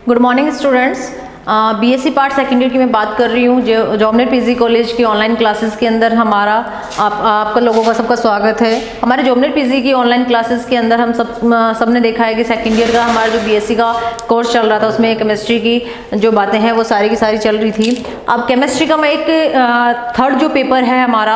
Good morning students. BSc part second year की मैं बात कर रही हूँ। जॉमनेट पीजी कॉलेज की ऑनलाइन क्लासेस के अंदर हमारा आपका लोगों का सबका स्वागत है। हमारे जॉमनेट पीजी की ऑनलाइन क्लासेस के अंदर हम सबने देखा है कि सेकेंड ईयर का हमारा जो बीएससी का कोर्स चल रहा था उसमें केमिस्ट्री की जो बातें हैं वो सारी की सारी चल रही थी। अब केमिस्ट्री का मैं एक थर्ड जो पेपर है हमारा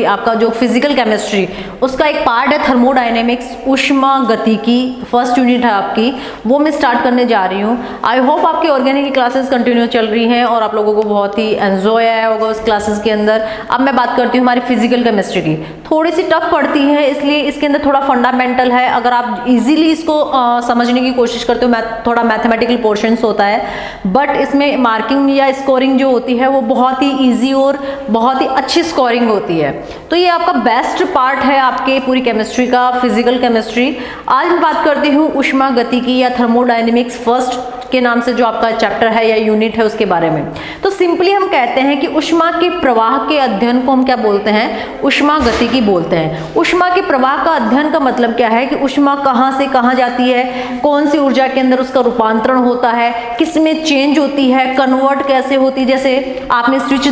आपका जो फिजिकल केमिस्ट्री उसका एक पार्ट है थर्मोडायनेमिक्स, ऊष्मा गतिकी, फर्स्ट यूनिट है आपकी, वो मैं स्टार्ट करने जा रही हूँ। आई होप आपकी ऑर्गेनिक की क्लासेस कंटिन्यू चल रही हैं और आप लोगों को बहुत ही एंजॉय आया होगा उस क्लासेस के अंदर। अब मैं बात करती हूँ हमारी फिजिकल केमिस्ट्री की। थोड़ी सी टफ पड़ती है इसलिए इसके अंदर थोड़ा फंडामेंटल है। अगर आप इजीली इसको समझने की कोशिश करते हो, थोड़ा मैथमेटिकल पोर्शंस होता है, बट इसमें मार्किंग या स्कोरिंग जो होती है वो बहुत ही ईजी और बहुत ही अच्छी स्कोरिंग होती है। तो ये आपका बेस्ट पार्ट है आपके पूरी केमिस्ट्री का, फिजिकल केमिस्ट्री। आज मैं बात करती हूँ ऊष्मा गतिकी या थर्मोडायनेमिक्स फर्स्ट के नाम से जो आपका चैप्टर है या यूनिट है उसके बारे में। तो सिंपली हम कहते हैं कि ऊष्मा के प्रवाह के अध्ययन को हम क्या बोलते हैं? ऊष्मा गतिकी बोलते हैं। ऊष्मा के प्रवाह का अध्ययन का मतलब क्या है कि ऊष्मा कहाँ से कहाँ जाती है, कौन सी ऊर्जा के अंदर उसका रूपांतरण होता है, किस में चेंज होती है, कन्वर्ट कैसे होती है। जैसे आपने स्विच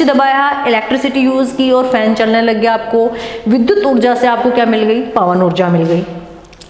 दबाया, इलेक्ट्रिसिटी यूज की और फैन चलने लग गया, आपको विद्युत ऊर्जा से आपको क्या मिल गई? पवन ऊर्जा मिल गई।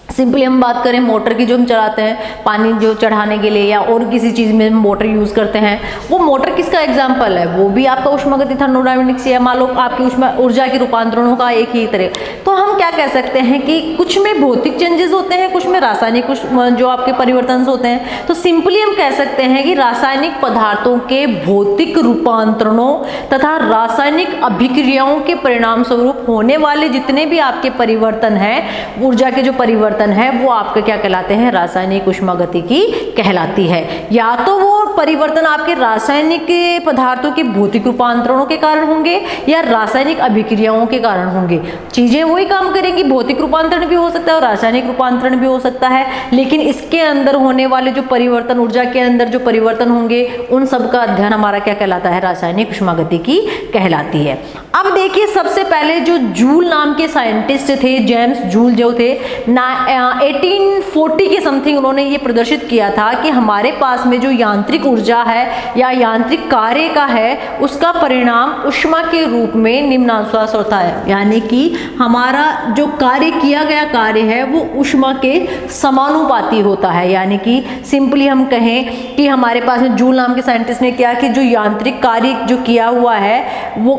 सिंपली हम बात करें मोटर की, जो हम चलाते हैं पानी जो चढ़ाने के लिए या और किसी चीज़ में हम मोटर यूज़ करते हैं, वो मोटर किसका एग्जाम्पल है? वो भी आपका ऊष्मागति थर्मोडायनेमिक्स या मान लो आपकी ऊष्मा ऊर्जा के रूपांतरणों का एक ही तरह। तो हम क्या कह सकते हैं कि कुछ में भौतिक चेंजेस होते हैं, कुछ में रासायनिक, कुछ जो आपके परिवर्तन होते हैं। तो सिंपली हम कह सकते हैं कि रासायनिक पदार्थों के भौतिक रूपांतरणों तथा रासायनिक अभिक्रियाओं के परिणाम स्वरूप होने वाले जितने भी आपके परिवर्तन हैं, ऊर्जा के जो परिवर्तन है वो आपके क्या कहलाते हैं? रासायनिक ऊष्मागतिकी कहलाती है। या तो वो परिवर्तन आपके रासायनिक पदार्थों के भौतिक रूपांतरणों के कारण होंगे या रासायनिक अभिक्रियाओं के कारण होंगे। चीजें वही काम करेंगी, भौतिक रूपांतरण भी हो सकता है और रासायनिक रूपांतरण भी हो सकता है, लेकिन इसके अंदर होने वाले जो परिवर्तन, ऊर्जा के अंदर जो परिवर्तन होंगे, उन सब का अध्ययन हमारा क्या कहलाता है? रासायनिक ऊष्मागतिकी कहलाती है। अब देखिए, सबसे पहले जो जूल नाम के साइंटिस्ट थे, जेम्स जूल जो थे, 1840 के समथिंग उन्होंने ये प्रदर्शित किया था कि हमारे पास में जो यांत्रिक ऊर्जा है या यांत्रिक कार्य का है उसका परिणाम ऊष्मा के रूप में निम्नानुसार होता है। यानी कि हमारा जो कार्य किया गया कार्य है वो ऊष्मा के समानुपाती होता है। यानी कि सिंपली हम कहें कि हमारे पास में जूल नाम के साइंटिस्ट ने क्या कि जो यांत्रिक कार्य जो किया हुआ है वो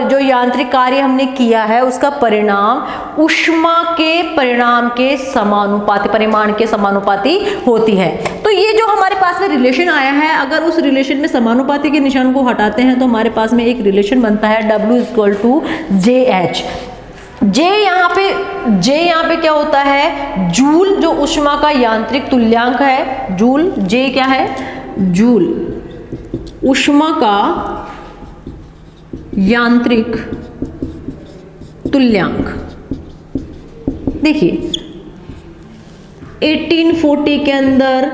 जो यांत्रिक कार्य हमने किया है उसका परिणाम ऊष्मा के परिणाम के समानुपाती, परिमाण के समानुपाती होती है। तो ये जो हमारे पास में रिलेशन आया है, अगर उस रिलेशन में समानुपाती के निशान को हटाते हैं तो हमारे पास में एक रिलेशन बनता है W=JH। जे यहाँ पे क्या होता है? जूल जो ऊष्मा का यांत्रिक तुल्यांक है, जूल, जे क्या है? जूल ऊष्मा का यांत्रिक तुल्यांक। देखिए 1840 के अंदर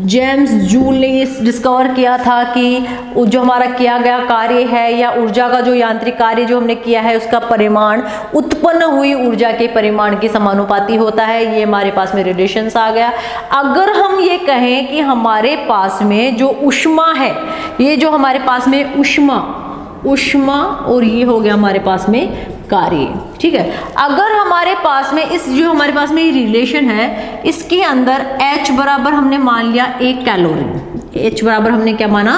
जेम्स जूल ने ये डिस्कवर किया था कि जो हमारा किया गया कार्य है या ऊर्जा का जो यांत्रिक कार्य जो हमने किया है उसका परिमाण उत्पन्न हुई ऊर्जा के परिमाण के समानुपाती होता है। ये हमारे पास में रिलेशंस आ गया। अगर हम ये कहें कि हमारे पास में जो ऊष्मा है, ये जो हमारे पास में ऊष्मा और ये हो गया हमारे पास में कार्य, ठीक है। अगर हमारे पास में इस जो हमारे पास में ये रिलेशन है इसके अंदर H बराबर हमने मान लिया 1 कैलोरी, H बराबर हमने क्या माना?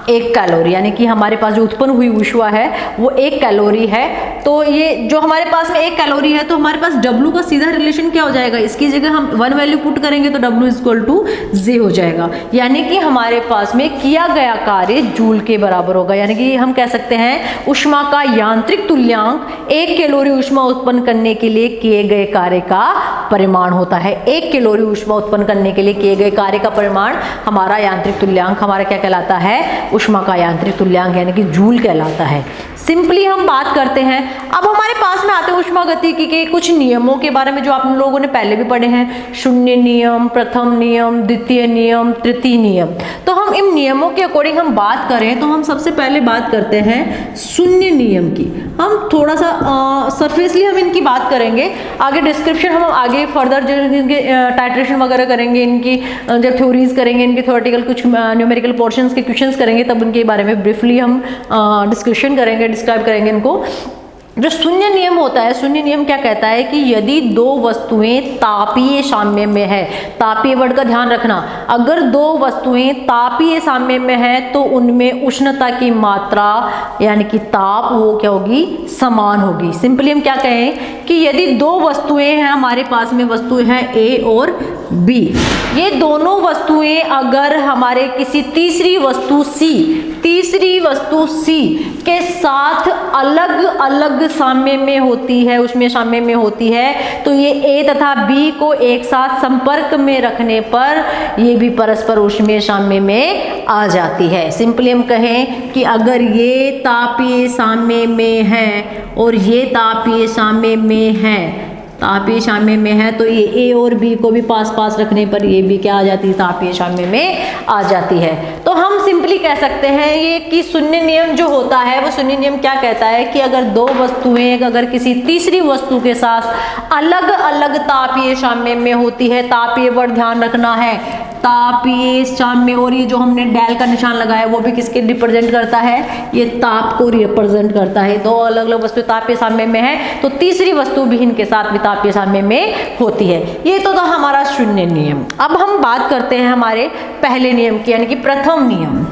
1 कैलोरी, यानी कि हमारे पास जो उत्पन्न हुई ऊष्मा है वो 1 कैलोरी है। तो ये जो हमारे पास में 1 कैलोरी है तो हमारे पास W का सीधा रिलेशन क्या हो जाएगा? इसकी जगह हम 1 वैल्यू पुट करेंगे तो W=J हो जाएगा। यानी कि हमारे पास में किया गया कार्य जूल के बराबर होगा। यानी कि हम कह सकते हैं ऊष्मा का यांत्रिक तुल्यांक 1 कैलोरी ऊष्मा उत्पन्न करने के लिए किए गए कार्य का परिमाण होता है। 1 कैलोरी ऊष्मा उत्पन्न करने के लिए किए गए कार्य का परिमाण हमारा यांत्रिक तुल्यांक हमारा क्या कहलाता है? ऊष्मा का यांत्रिक तुल्यांक यानी कि जूल कहलाता है। सिंपली हम बात करते हैं, अब हमारे पास में आते हैं ऊष्मागतिकी के कुछ नियमों के बारे में जो आप लोगों ने पहले भी पढ़े हैं। शून्य नियम, प्रथम नियम, द्वितीय नियम, तृतीय नियम। तो हम इन नियमों के अकॉर्डिंग हम बात करें तो हम सबसे पहले बात करते हैं शून्य नियम की। हम थोड़ा सा सरफेसली हम इनकी बात करेंगे, आगे डिस्क्रिप्शन हम आगे फर्दर जो इनके टाइट्रेशन वगैरह करेंगे, इनकी जब थ्योरीज करेंगे, इनके थ्योरेटिकल कुछ न्यूमेरिकल पोर्शंस के क्वेश्चंस करेंगे, तब उनके बारे में ब्रीफली हम डिस्कशन करेंगे, डिस्क्राइब करेंगे इनको। जो शून्य नियम होता है, शून्य नियम क्या कहता है कि यदि दो वस्तुएं तापीय साम्य में है, तापीय वर्ड का ध्यान रखना, अगर दो वस्तुएं तापीय साम्य में है तो उनमें उष्णता की मात्रा यानी कि ताप वो क्या होगी, समान होगी। सिंपली हम क्या कहें कि यदि दो वस्तुएं हैं, हमारे पास में वस्तुएं हैं ए और बी, ये दोनों वस्तुएं अगर हमारे किसी तीसरी वस्तु सी के साथ अलग अलग साम्य में होती है, उसमें साम्य में होती है, तो ये ए तथा बी को एक साथ संपर्क में रखने पर ये भी परस्पर ऊष्मीय साम्य में आ जाती है। सिंपली हम कहें कि अगर ये तापीय साम्य में है और ये तापीय साम्य में है, तापीय साम्य में है, तो ये ए और बी को भी पास पास रखने पर ये भी क्या आ जाती है, तापीय साम्य में आ जाती है। तो हम सिंपली कह सकते हैं ये कि शून्य नियम जो होता है, वो शून्य नियम क्या कहता है कि अगर दो वस्तुएं अगर किसी तीसरी वस्तु के साथ अलग अलग तापीय साम्य में होती है, तापीय वर्ड ध्यान रखना है, तापीय साम्य, और ये जो हमने डेल का निशान लगाया वो भी किसके रिप्रेजेंट करता है, ये ताप को रिप्रेजेंट करता है। दो अलग अलग वस्तु तापीय साम्य में है तो तीसरी वस्तु भी इनके साथ भी तापीय साम्य में होती है। ये तो था हमारा शून्य नियम। अब हम बात करते हैं हमारे पहले नियम की, यानी कि प्रथम नियम।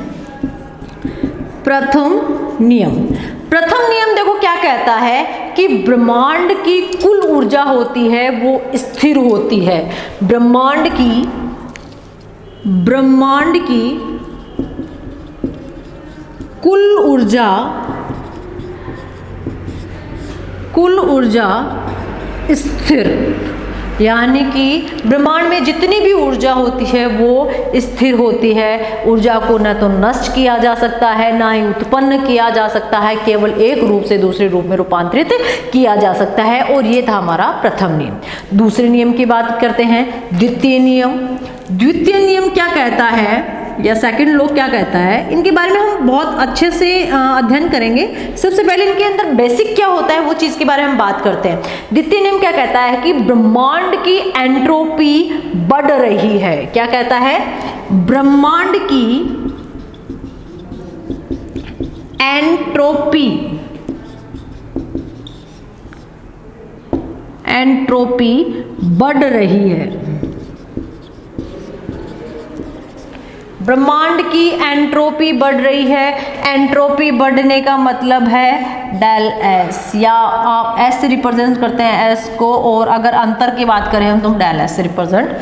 प्रथम नियम देखो क्या कहता है कि ब्रह्मांड की कुल ऊर्जा होती है वो स्थिर होती है। ब्रह्मांड की कुल ऊर्जा स्थिर, यानी कि ब्रह्मांड में जितनी भी ऊर्जा होती है वो स्थिर होती है। ऊर्जा को न तो नष्ट किया जा सकता है, ना ही उत्पन्न किया जा सकता है, केवल एक रूप से दूसरे रूप में रूपांतरित किया जा सकता है। और ये था हमारा प्रथम नियम। दूसरे नियम की बात करते हैं, द्वितीय नियम क्या कहता है, या सेकंड लॉ क्या कहता है, इनके बारे में हम बहुत अच्छे से अध्ययन करेंगे। सबसे पहले इनके अंदर बेसिक क्या होता है वो चीज़ के बारे में हम बात करते हैं। द्वितीय नियम क्या कहता है कि ब्रह्मांड की एंट्रोपी बढ़ रही है। क्या कहता है, ब्रह्मांड की एंट्रोपी बढ़ रही है। ब्रह्मांड की एंट्रोपी बढ़ रही है। एंट्रोपी बढ़ने का मतलब है डेल एस, या आप एस से रिप्रेजेंट करते हैं एस को, और अगर अंतर की बात करें हम तो हम डेल एस से रिप्रेजेंट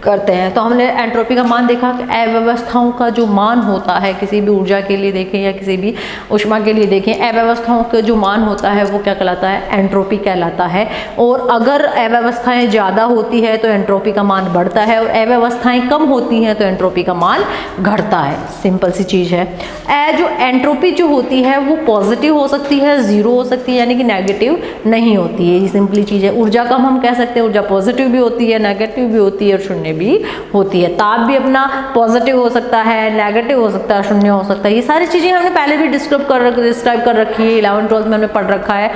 करते हैं। तो हमने एंट्रोपी का मान देखा कि अव्यवस्थाओं का जो मान होता है, किसी भी ऊर्जा के लिए देखें या किसी भी ऊष्मा के लिए देखें, अव्यवस्थाओं का जो मान होता है वो क्या कहलाता है, एंट्रोपी कहलाता है। और अगर अव्यवस्थाएं ज़्यादा होती है तो एंट्रोपी का मान बढ़ता है, और अव्यवस्थाएं कम होती हैं तो एंट्रोपी का मान घटता है। सिंपल सी चीज़ है। जो एंट्रोपी जो होती है वो पॉजिटिव हो सकती है, जीरो हो सकती है, यानी कि नेगेटिव नहीं होती है। ये सिंपली चीज़ है। ऊर्जा कम हम कह सकते हैं ऊर्जा पॉजिटिव भी होती है, नेगेटिव भी होती है और शून्य भी होती है। ताप भी अपना पॉजिटिव हो सकता है, नेगेटिव हो सकता है, शून्य हो सकता है। ये सारी चीजें हमने पहले भी डिस्क्राइब कर रखी है, 11th-12th में हमने पढ़ रखा है।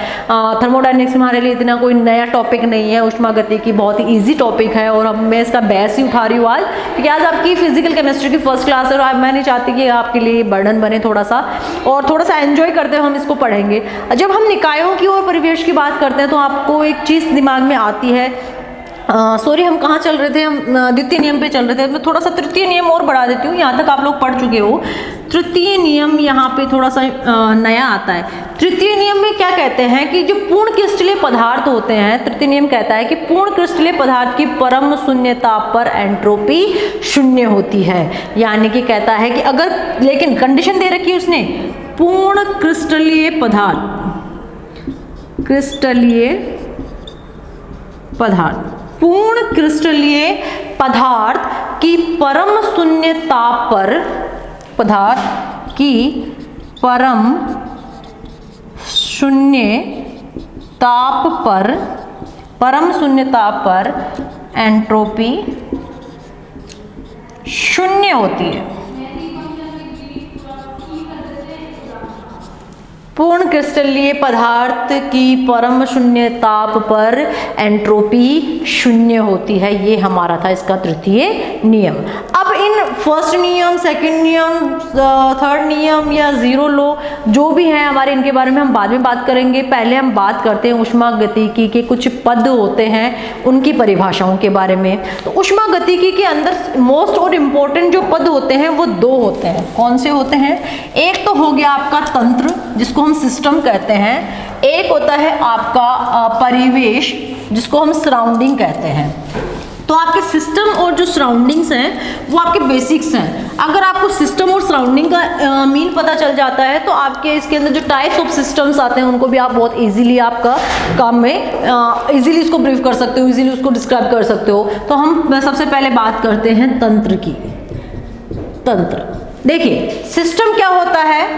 थर्मोडायनेमिक्स हमारे लिए इतना कोई नया टॉपिक नहीं है, ऊष्मागतिकी बहुत ही ईजी टॉपिक है और मैं इसका बेस ही उठा रही हूँ आज, क्योंकि आज आपकी फिजिकल केमिस्ट्री की फर्स्ट क्लास है और मैं नहीं चाहती कि आपके लिए बर्डन बने थोड़ा सा, और थोड़ा सा एंजॉय करते हुए हम इसको पढ़ेंगे। जब हम निकायों की और परिवेश की बात करते हैं तो आपको एक चीज़ दिमाग में आती है, सॉरी हम कहाँ चल रहे थे, हम द्वितीय नियम पे चल रहे थे। मैं थोड़ा सा तृतीय नियम और बढ़ा देती हूँ, यहाँ तक आप लोग पढ़ चुके हो। तृतीय नियम यहाँ पे थोड़ा सा नया आता है। तृतीय नियम में क्या कहते हैं कि जो पूर्ण क्रिस्टलीय पदार्थ होते हैं, तृतीय नियम कहता है कि पूर्ण क्रिस्टलीय पदार्थ की परम शून्य ताप पर एंट्रोपी शून्य होती है। यानी कि कहता है कि अगर, लेकिन कंडीशन दे रखी है उसने, पूर्ण क्रिस्टलीय पदार्थ की परम शून्य ताप पर कि परम शून्य ताप पर एंट्रोपी शून्य होती है। पूर्ण क्रिस्टलीय पदार्थ की परम शून्य ताप पर एंट्रोपी शून्य होती है। ये हमारा था इसका तृतीय नियम। अब इन फर्स्ट नियम, सेकंड नियम, थर्ड नियम या जीरो लॉ जो भी हैं हमारे, इनके बारे में हम बाद में बात करेंगे। पहले हम बात करते हैं ऊष्मागतिकी के कुछ पद होते हैं उनकी परिभाषाओं के बारे में। तो ऊष्मागतिकी के अंदर मोस्ट और इम्पोर्टेंट जो पद होते हैं वो दो होते हैं। कौन से होते हैं? एक तो हो गया आपका तंत्र जिसको हम सिस्टम कहते हैं, एक होता है आपका परिवेश जिसको हम सराउंडिंग कहते हैं। तो आपके सिस्टम और जो सराउंडिंग्स हैं वो आपके बेसिक्स हैं। अगर आपको सिस्टम और सराउंडिंग का मीन पता चल जाता है तो आपके इसके अंदर जो टाइप्स ऑफ सिस्टम्स आते हैं उनको भी आप बहुत इजीली आपका काम में इजीली इसको ब्रीफ कर सकते हो, इजीली उसको डिस्क्राइब कर सकते हो। तो हम सबसे पहले बात करते हैं तंत्र की। तंत्र देखिए, सिस्टम क्या होता है?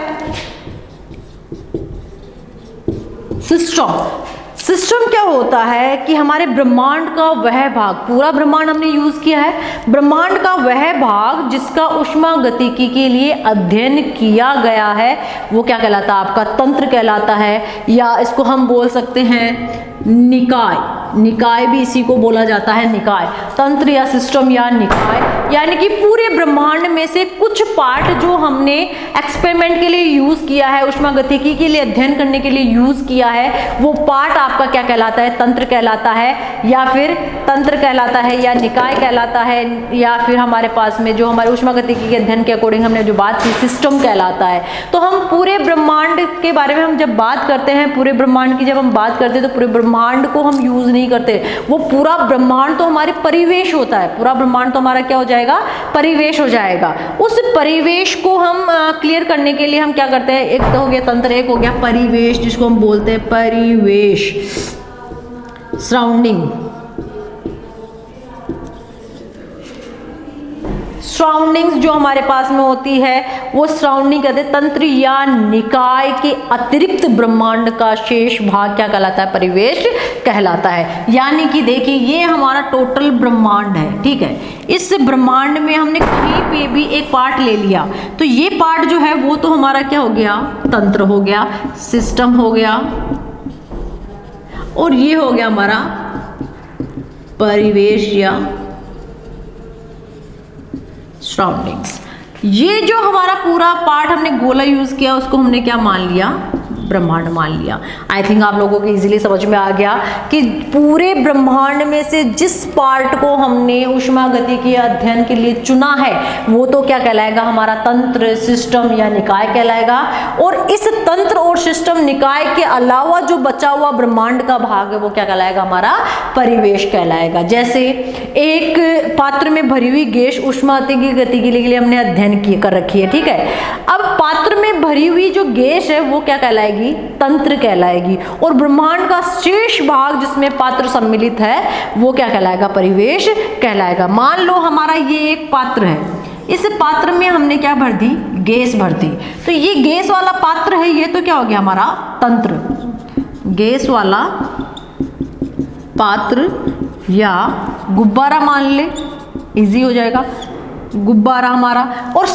सिस्टम क्या होता है कि हमारे ब्रह्मांड का वह भाग, पूरा ब्रह्मांड हमने यूज किया है, ब्रह्मांड का वह भाग जिसका ऊष्मागतिकी के लिए अध्ययन किया गया है वो क्या कहलाता है? आपका तंत्र कहलाता है। या इसको हम बोल सकते हैं निकाय। निकाय भी इसी को बोला जाता है, निकाय। तंत्र या सिस्टम या निकाय, यानी कि पूरे ब्रह्मांड में से कुछ पार्ट जो हमने एक्सपेरिमेंट के लिए यूज किया है, ऊष्मागतिकी के लिए अध्ययन करने के लिए यूज किया है, वो पार्ट आपका क्या कहलाता है? तंत्र कहलाता है, या फिर तंत्र कहलाता है, या निकाय कहलाता है, या फिर हमारे पास में जो हमारे ऊष्मागतिकी के अध्ययन के अकॉर्डिंग हमने जो बात की सिस्टम कहलाता है। तो हम पूरे ब्रह्मांड के बारे में हम जब बात करते हैं, पूरे ब्रह्मांड की जब हम बात करते हैं तो पूरे ब्रह्मांड को हम यूज नहीं करते, वो पूरा ब्रह्मांड तो हमारे परिवेश होता है। पूरा ब्रह्मांड तो हमारा क्या हो जाएगा? परिवेश हो जाएगा। उस परिवेश को हम क्लियर करने के लिए हम क्या करते हैं? एक तो हो गया तंत्र, एक हो गया परिवेश जिसको हम बोलते हैं परिवेश, सराउंडिंग। सराउंडिंग्स जो हमारे पास में होती है वो सराउंडिंग कहते हैं। तंत्र या निकाय के अतिरिक्त ब्रह्मांड का शेष भाग क्या कहलाता है? परिवेश कहलाता है। यानी कि देखिए, ये हमारा टोटल ब्रह्मांड है, ठीक है। इस ब्रह्मांड में हमने कहीं पे भी एक पार्ट ले लिया तो ये पार्ट जो है वो तो हमारा क्या हो गया? तंत्र हो गया, सिस्टम हो गया, और ये हो गया हमारा परिवेश या सराउंडिंग्स। ये जो हमारा पूरा पार्ट हमने गोला यूज किया उसको हमने क्या मान लिया? ब्रह्मांड मान लिया। आई थिंक आप लोगों को इजीली समझ में आ गया कि पूरे ब्रह्मांड में से जिस पार्ट को हमने ऊष्मागतिकी अध्ययन के लिए चुना है वो तो क्या कहलाएगा? हमारा तंत्र, सिस्टम या निकाय कहलाएगा। और इस तंत्र और सिस्टम, निकाय के अलावा जो बचा हुआ ब्रह्मांड का भाग है वो क्या कहलाएगा? हमारा परिवेश कहलाएगा। जैसे एक पात्र में भरी हुई गैस ऊष्मागतिकी के लिए हमने अध्ययन कर रखी है, ठीक है। अब पात्र में भरी हुई जो गैस है वो क्या कहलाएगी? तंत्र कहलाएगी। और ब्रह्मांड का शेष भाग जिसमें पात्र सम्मिलित है वो क्या कहलाएगा? परिवेश कहलाएगा। मान लो हमारा ये एक पात्र है, इस पात्र में हमने क्या भर दी? गैस भर दी। तो ये गैस वाला पात्र है, ये तो क्या हो गया? हमारा तंत्र। गैस वाला पात्र या गुब्बारा मान ले, इजी हो जाएगा, गुब्बारा हमारा। और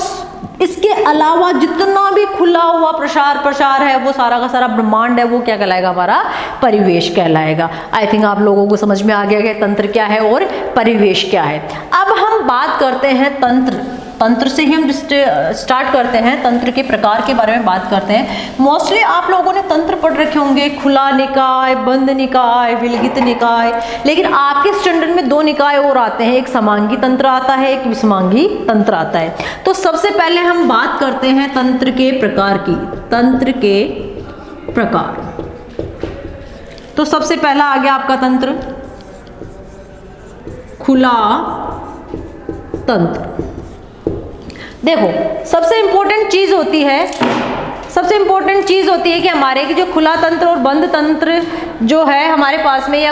इसके अलावा जितना भी खुला हुआ प्रसार है वो सारा का सारा ब्रह्मांड है वो क्या कहलाएगा? हमारा परिवेश कहलाएगा। आई थिंक आप लोगों को समझ में आ गया कि तंत्र क्या है और परिवेश क्या है। अब हम बात करते हैं तंत्र। तंत्र से ही हम स्टार्ट करते हैं, तंत्र के प्रकार के बारे में बात करते हैं। मोस्टली आप लोगों ने तंत्र पढ़ रखे होंगे, खुला निकाय, बंद निकाय, विलगित निकाय। लेकिन आपके स्टैंडर्ड में दो निकाय और आते हैं, एक समांगी तंत्र आता है, एक विसमांगी तंत्र आता है। तो सबसे पहले हम बात करते हैं तंत्र के प्रकार की। तंत्र के प्रकार, तो सबसे पहला आ गया आपका तंत्र खुला तंत्र। देखो, सबसे इंपॉर्टेंट चीज होती है, सबसे इंपॉर्टेंट चीज होती है कि हमारे की जो खुला तंत्र और बंद तंत्र जो है हमारे पास में, या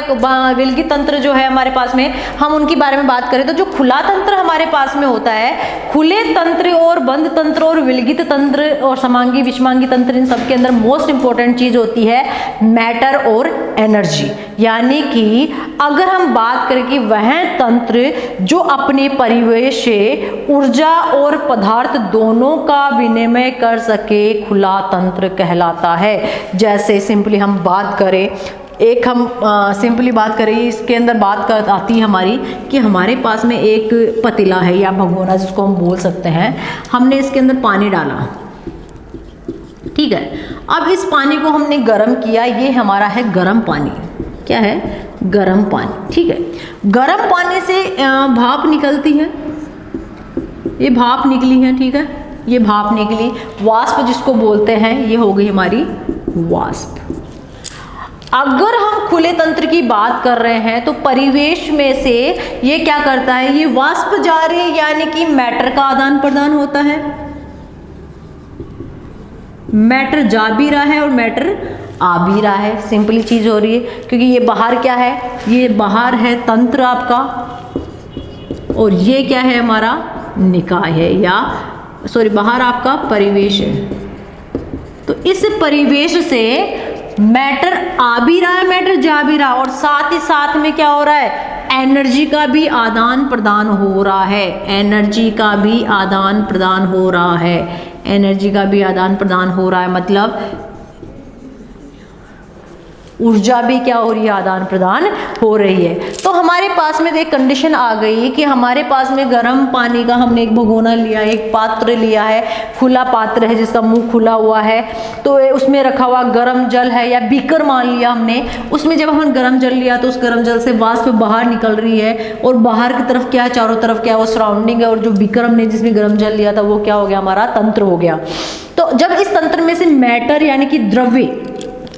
विलगित तंत्र जो है हमारे पास में, हम उनके बारे में बात करें तो जो खुला तंत्र हमारे पास में होता है, खुले तंत्र और बंद तंत्र और विलगित तंत्र और समांगी विषमांगी तंत्र, इन सब के अंदर मोस्ट इंपॉर्टेंट चीज होती है मैटर और एनर्जी। यानी कि अगर हम बात करें कि वह तंत्र जो अपने परिवेश से ऊर्जा और पदार्थ दोनों का विनिमय कर सके, खुला तंत्र कहलाता है। जैसे सिंपली हम बात करें, एक हम सिंपली बात करें, इसके अंदर बात कर आती है हमारी कि हमारे पास में एक पतीला है या भगोना जिसको हम बोल सकते हैं, हमने इसके अंदर पानी डाला, ठीक है। अब इस पानी को हमने गर्म किया, ये हमारा है गर्म पानी। क्या है? गर्म पानी, ठीक है। गर्म पानी से भाप निकलती है, ये भाप निकली है, ठीक है, ये भाप निकली, वाष्प जिसको बोलते हैं, ये हो गई हमारी वाष्प। अगर हम खुले तंत्र की बात कर रहे हैं तो परिवेश में से ये क्या करता है, ये वाष्प जा रही है, यानी कि मैटर का आदान प्रदान होता है। मैटर जा भी रहा है और मैटर आ भी रहा है, सिंपली चीज हो रही है, क्योंकि ये बाहर क्या है, ये बाहर है तंत्र आपका, और ये क्या है हमारा निकाय है, या सॉरी बाहर आपका परिवेश है। तो इस परिवेश से मैटर आ भी रहा है, मैटर जा भी रहा है, और साथ ही साथ में क्या हो रहा है, एनर्जी का भी आदान प्रदान हो रहा है। एनर्जी का भी आदान प्रदान हो रहा है, एनर्जी का भी आदान प्रदान हो रहा है, मतलब ऊर्जा भी क्या हो रही है, आदान प्रदान हो रही है। तो हमारे पास में एक कंडीशन आ गई कि हमारे पास में गर्म पानी का हमने एक भगोना लिया, एक पात्र लिया है, खुला पात्र है जिसका मुंह खुला हुआ है, तो उसमें रखा हुआ गर्म जल है, या बीकर मान लिया हमने, उसमें जब हमने गर्म जल लिया तो उस गर्म जल से वाष्प बाहर निकल रही है, और बाहर की तरफ क्या है, चारों तरफ क्या है, वो सराउंडिंग है, और जो बीकर हमने जिसमें गर्म जल लिया था वो क्या हो गया, हमारा तंत्र हो गया। तो जब इस तंत्र में से मैटर यानी कि द्रव्य,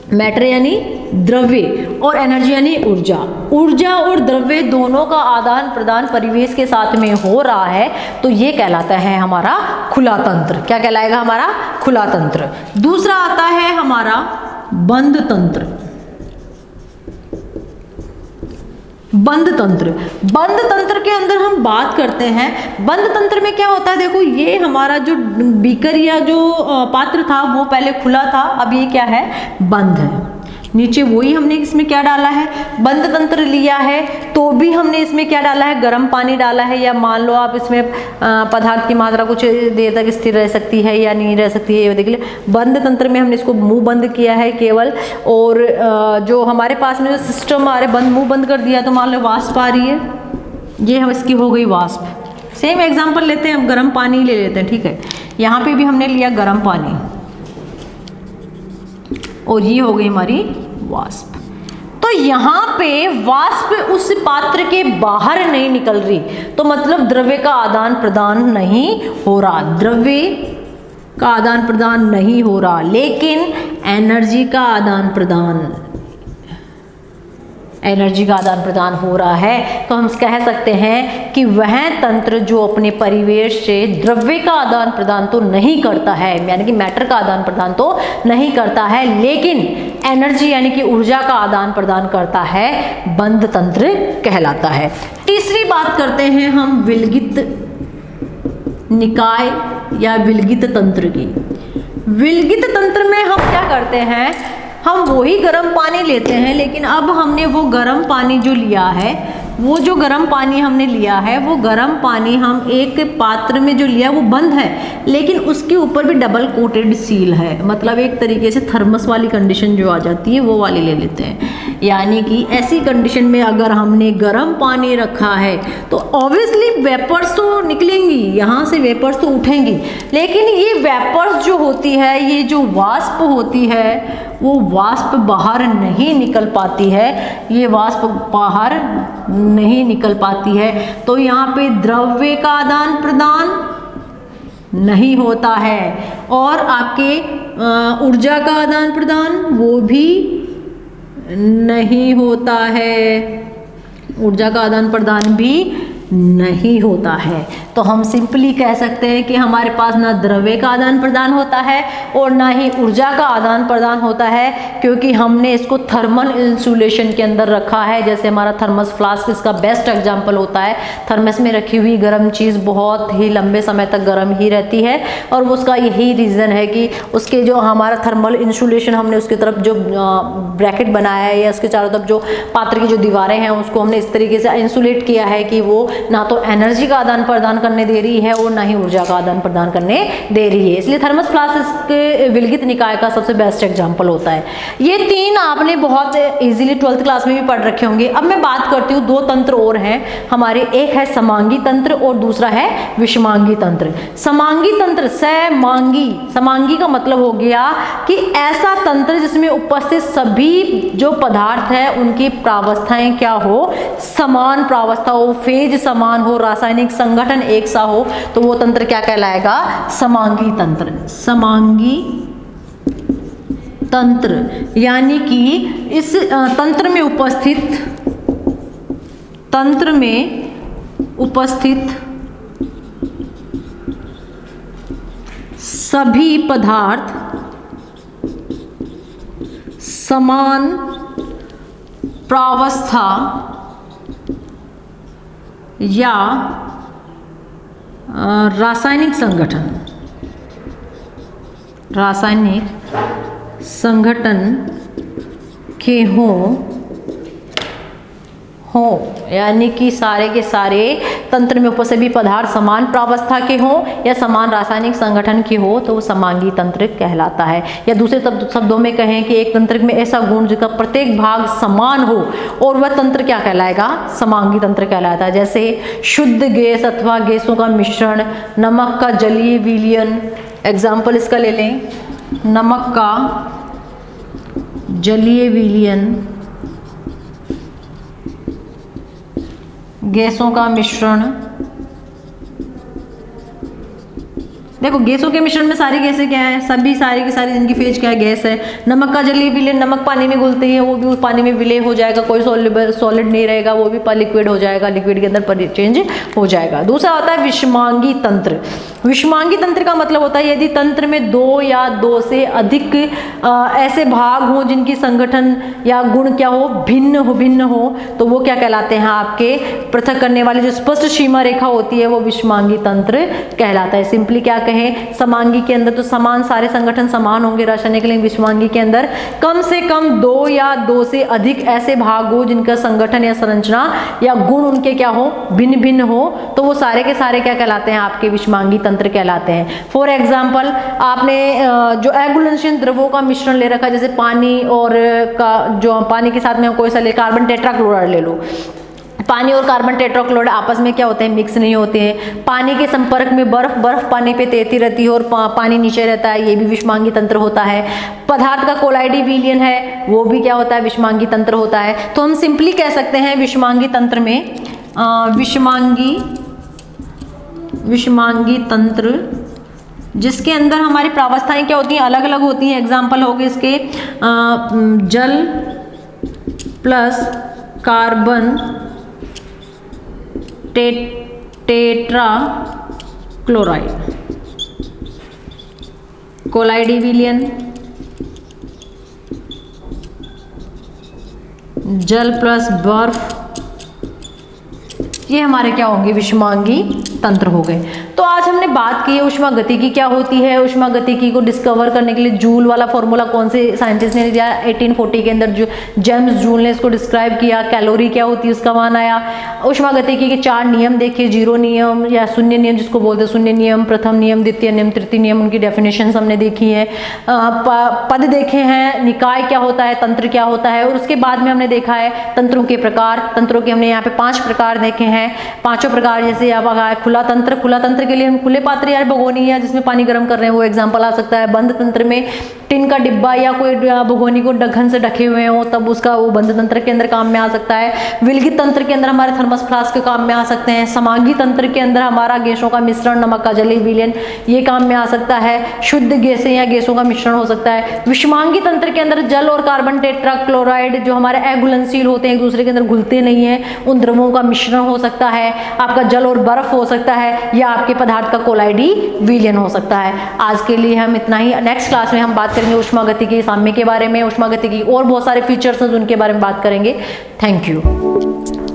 मैटर यानी द्रव्य, और एनर्जी यानी ऊर्जा, ऊर्जा और द्रव्य दोनों का आदान प्रदान परिवेश के साथ में हो रहा है, तो ये कहलाता है हमारा खुला तंत्र। क्या कहलाएगा, हमारा खुला तंत्र। दूसरा आता है हमारा बंद तंत्र। बंद तंत्र, बंद तंत्र के अंदर हम बात करते हैं, बंद तंत्र में क्या होता है, देखो ये हमारा जो बीकर या जो पात्र था वो पहले खुला था, अब ये क्या है, बंद है। नीचे वही हमने इसमें क्या डाला है, बंद तंत्र लिया है, तो भी हमने इसमें क्या डाला है, गर्म पानी डाला है, या मान लो आप इसमें पदार्थ की मात्रा कुछ देर तक स्थिर रह सकती है या नहीं रह सकती है, ये देख ले। बंद तंत्र में हमने इसको मुंह बंद किया है केवल, और जो हमारे पास में जो सिस्टम हमारे बंद मुंह बंद कर दिया, तो मान लो वाष्प आ रही है, ये हम इसकी हो गई वाष्प। सेम एग्जाम्पल लेते हैं, हम गर्म पानी ले लेते हैं, ठीक है। यहाँ पे भी हमने लिया गर्म पानी, और ये हो गई हमारी वाष्प। तो यहाँ पे वाष्प उस पात्र के बाहर नहीं निकल रही, तो मतलब द्रव्य का आदान प्रदान नहीं हो रहा, द्रव्य का आदान प्रदान नहीं हो रहा, लेकिन एनर्जी का आदान प्रदान, एनर्जी का आदान प्रदान हो रहा है। तो हम कह सकते हैं कि वह तंत्र जो अपने परिवेश से द्रव्य का आदान प्रदान तो नहीं करता है, यानी कि मैटर का आदान प्रदान तो नहीं करता है, लेकिन एनर्जी यानी कि ऊर्जा का आदान प्रदान करता है, बंद तंत्र कहलाता है। तीसरी बात करते हैं हम विलगित निकाय या विलगित तंत्र की। विलगित तंत्र में हम क्या करते हैं, हम वही गर्म पानी लेते हैं, लेकिन अब हमने वो गर्म पानी जो लिया है, वो जो गर्म पानी हमने लिया है, वो गर्म पानी हम एक पात्र में जो लिया वो बंद है, लेकिन उसके ऊपर भी डबल कोटेड सील है, मतलब एक तरीके से थर्मस वाली कंडीशन जो आ जाती है वो वाली ले लेते हैं। यानी कि ऐसी कंडीशन में अगर हमने गर्म पानी रखा है तो ऑब्वियसली वेपर्स तो निकलेंगी, यहाँ से वेपर्स तो उठेंगी, लेकिन ये वेपर्स जो होती है, ये जो वाष्प होती है, वो वाष्प बाहर नहीं निकल पाती है, ये वाष्प बाहर नहीं निकल पाती है। तो यहाँ पे द्रव्य का आदान प्रदान नहीं होता है, और आपके ऊर्जा का आदान प्रदान वो भी नहीं होता है, ऊर्जा का आदान प्रदान भी नहीं होता है। तो हम सिंपली कह सकते हैं कि हमारे पास ना द्रव्य का आदान प्रदान होता है और ना ही ऊर्जा का आदान प्रदान होता है, क्योंकि हमने इसको थर्मल इंसुलेशन के अंदर रखा है। जैसे हमारा थर्मस फ्लास्क इसका बेस्ट एग्जाम्पल होता है। थर्मस में रखी हुई गर्म चीज़ बहुत ही लंबे समय तक गर्म ही रहती है, और उसका यही रीज़न है कि उसके जो हमारा थर्मल इंसुलेशन हमने उसकी तरफ जो ब्रैकेट बनाया है या उसके चारों तरफ जो पात्र की जो दीवारें हैं उसको हमने इस तरीके से इंसुलेट किया है कि वो ना तो एनर्जी का आदान प्रदान करने दे रही है और ना ही ऊर्जा का आदान प्रदान करने दे रही है। इसलिए थर्मस फ्लास्क इसके विलगित निकाय का सबसे बेस्ट एग्जाम्पल होता है। ये तीन आपने बहुत इजीली 12th क्लास में भी पढ़ रखे होंगे। अब मैं बात करती हूँ दो तंत्र और हैं हमारे, एक है समांगी तंत्र और दूसरा है विषमांगी तंत्र। समांगी तंत्र, समांगी का मतलब हो गया कि ऐसा तंत्र जिसमें उपस्थित सभी जो पदार्थ है उनकी प्रावस्थाएं क्या हो, समान प्रावस्था हो, फेज समान हो, रासायनिक संगठन एक सा हो, तो वो तंत्र क्या कहलाएगा, समांगी तंत्र। समांगी तंत्र यानी कि इस तंत्र में उपस्थित सभी पदार्थ समान प्रावस्था या रासायनिक संगठन के हों, यानी कि सारे के सारे तंत्र में उपस्थित सभी पदार्थ समान प्रावस्था के हों या समान रासायनिक संगठन के हो, तो वो समांगी तंत्र कहलाता है। या दूसरे शब्दों में कहें कि एक तंत्र में ऐसा गुण जिसका प्रत्येक भाग समान हो और वह तंत्र क्या कहलाएगा, समांगी तंत्र कहलाता है। जैसे शुद्ध गैस अथवा गैसों का मिश्रण, नमक का जलीय विलयन, एग्जाम्पल इसका ले लें, नमक का जलीय विलयन, गैसों का मिश्रण। देखो गैसों के मिश्रण में सारी गैसें क्या है, सभी सारी की सारी जिनकी फेज क्या है, गैस है। नमक का जलीय विलयन, नमक पानी में घुलते हैं, वो भी उस पानी में विलय हो जाएगा, कोई सॉलिड नहीं रहेगा, वो भी लिक्विड हो जाएगा, लिक्विड के अंदर चेंज हो जाएगा। दूसरा होता है विषमांगी तंत्र। विषमांगी तंत्र का मतलब होता है यदि तंत्र में दो या दो से अधिक ऐसे भाग हों जिनकी संगठन या गुण क्या हो, भिन्न हो, तो वो क्या कहलाते हैं, आपके पृथक करने वाली जो स्पष्ट सीमा रेखा होती है वो विषमांगी तंत्र कहलाता है। सिंपली क्या कहें, समांगी के अंदर तो समान सारे संगठन समान होंगे रासायनिक, लेकिन विषमांगी के अंदर कम से कम दो या दो से अधिक ऐसे भाग हो जिनका संगठन या संरचना या गुण उनके क्या हो, भिन्न हो, तो वो सारे के सारे क्या कहलाते हैं, आपके विषमांगी तंत्र कहलाते हैं। फॉर एग्जाम्पल आपने जो अघुलनशील द्रवों का मिश्रण ले रखा, जैसे पानी और जो पानी के साथ में कोई सा ले, कार्बन टेट्राक्लोराइड ले लो। पानी और कार्बन टेट्राक्लोराइड आपस में क्या होते हैं, मिक्स नहीं होते हैं। पानी के संपर्क में बर्फ पानी पे तैरती रहती है और पानी नीचे रहता है, ये भी विषमांगी तंत्र होता है। पदार्थ का कोलाइडी विलयन है, वो भी क्या होता है, विषमांगी तंत्र होता है। तो हम सिंपली कह सकते हैं विषमांगी तंत्र में विषमांगी तंत्र जिसके अंदर हमारी प्रावस्थाएं क्या होती हैं, अलग अलग होती हैं। एग्जाम्पल हो गए इसके जल प्लस कार्बन टेट्रा क्लोराइड, कोलाइडी विलयन, जल प्लस बर्फ, ये हमारे क्या होंगे, विषमांगी तंत्र हो गए। तो आज हमने बात की है ऊष्मागतिकी क्या होती है। ऊष्मागतिकी को डिस्कवर करने के लिए जूल वाला फॉर्मूला कौन से साइंटिस्ट ने दिया, 1840 के अंदर जो जेम्स जूल ने इसको डिस्क्राइब किया। कैलोरी क्या होती है उसका मान आया। ऊष्मागतिकी के 4 नियम देखे, जीरो नियम या शून्य नियम जिसको बोलते हैं, शून्य नियम, प्रथम नियम, द्वितीय नियम, तृतीय नियम, उनकी डेफिनेशन हमने देखी है। पद देखे हैं, निकाय क्या होता है, तंत्र क्या होता है, और उसके बाद में हमने देखा है तंत्रों के प्रकार। तंत्रों के हमने यहाँ पे 5 प्रकार देखे हैं। पांचों प्रकार जैसे अब खुला तंत्र के लिए हम खुले पात्र या भगोनी या जिसमें पानी गर्म कर रहे हैं वो एग्जांपल आ सकता है। बंद तंत्र में टिन का डिब्बा या कोई भगोनी को ढक्कन से ढके हुए हो तब उसका वो बंध तंत्र के अंदर काम में आ सकता है। विलगित तंत्र के अंदर हमारे थर्मस फ्लास्क के काम में आ सकते हैं। समांगी तंत्र के अंदर हमारा गैसों का मिश्रण, नमक का जलीय विलयन, ये काम में आ सकता है। शुद्ध गैसें या गैसों का मिश्रण हो सकता है। विषमांगी तंत्र के अंदर जल और कार्बन टेट्राक्लोराइड जो हमारे अघुलनशील होते हैं, एक दूसरे के अंदर घुलते नहीं है, उन द्रवों का मिश्रण हो सकता है। आपका जल और बर्फ हो सकता है या आपके पदार्थ का कोलाइडी विलयन हो सकता है। आज के लिए हम इतना ही। नेक्स्ट क्लास में हम बात करेंगे ऊष्मागतिकी, साम्य के बारे में, ऊष्मागतिकी और बहुत सारे फीचर्स हैं उनके बारे में बात करेंगे। Thank you.